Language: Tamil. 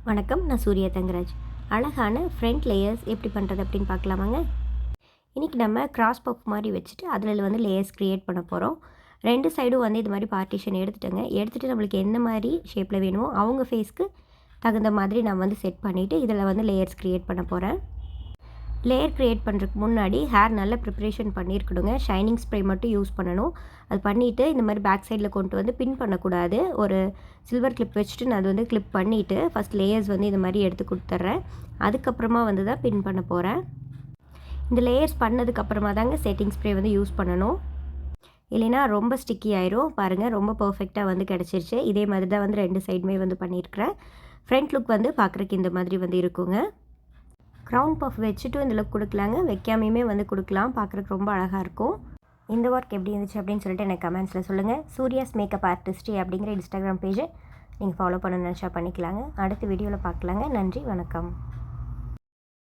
வணக்கம், நான் சூர்யா தங்கராஜ். அழகான ஃப்ரண்ட் லேயர்ஸ் எப்படி பண்ணுறது அப்படின்னு பார்க்கலாமாங்க. இன்றைக்கி நம்ம கிராஸ் பஃப் மாதிரி வச்சுட்டு அதில் வந்து லேயர்ஸ் க்ரியேட் பண்ண போகிறோம். 2 சைடும் வந்து இது மாதிரி பார்ட்டிஷன் எடுத்துகிட்டு நம்மளுக்கு என்ன மாதிரி ஷேப்பில் வேணுமோ அவங்க ஃபேஸ்க்கு தகுந்த மாதிரி நான் வந்து செட் பண்ணிவிட்டு இதில் வந்து லேயர்ஸ் க்ரியேட் பண்ண போகிறேன். லேயர் க்ரியேட் பண்ணுறதுக்கு முன்னாடி ஹேர் நல்ல ப்ரிப்ரேஷன் பண்ணியிருக்கணுங்க. ஷைனிங் ஸ்ப்ரே மட்டும் யூஸ் பண்ணணும். அது பண்ணிவிட்டு இந்த மாதிரி பேக் சைடில் கொண்டு வந்து பின் பண்ணக்கூடாது. ஒரு சில்வர் கிளிப் வச்சுட்டு நான் அது வந்து கிளிப் பண்ணிவிட்டு ஃபஸ்ட் லேயர்ஸ் வந்து இந்த மாதிரி எடுத்து கொடுத்துட்றேன். அதுக்கப்புறமா வந்து தான் பின் பண்ண போகிறேன். இந்த லேயர்ஸ் பண்ணதுக்கப்புறமா தாங்க செட்டிங் ஸ்ப்ரே வந்து யூஸ் பண்ணணும். இல்லைன்னா ரொம்ப ஸ்டிக்கி ஆயிரும். பாருங்கள், ரொம்ப பர்ஃபெக்டாக வந்து கிடச்சிருச்சு. இதே மாதிரி தான் வந்து 2 சைடுமே வந்து பண்ணியிருக்கிறேன். ஃப்ரண்ட் லுக் வந்து பார்க்குறக்கு இந்த மாதிரி வந்து இருக்குங்க. க்ரௌன் பஃப் வச்சுட்டும் இந்த லுக் கொடுக்கலாங்க, வைக்காமையுமே வந்து கொடுக்கலாம். பார்க்குறக்கு ரொம்ப அழகாக இருக்கும். இந்த ஒர்க் எப்படி இருந்துச்சு அப்படின்னு சொல்லிட்டு எனக்கு கமெண்ட்ஸில் சொல்லுங்கள். சூர்யாஸ் மேக்கப் ஆர்டிஸ்ட் அப்படிங்கிற இன்ஸ்டாகிராம் பேஜை நீங்கள் ஃபாலோ பண்ண நினச்சா பண்ணிக்கலாங்க. அடுத்த வீடியோவில் பார்க்கலாங்க. நன்றி, வணக்கம்.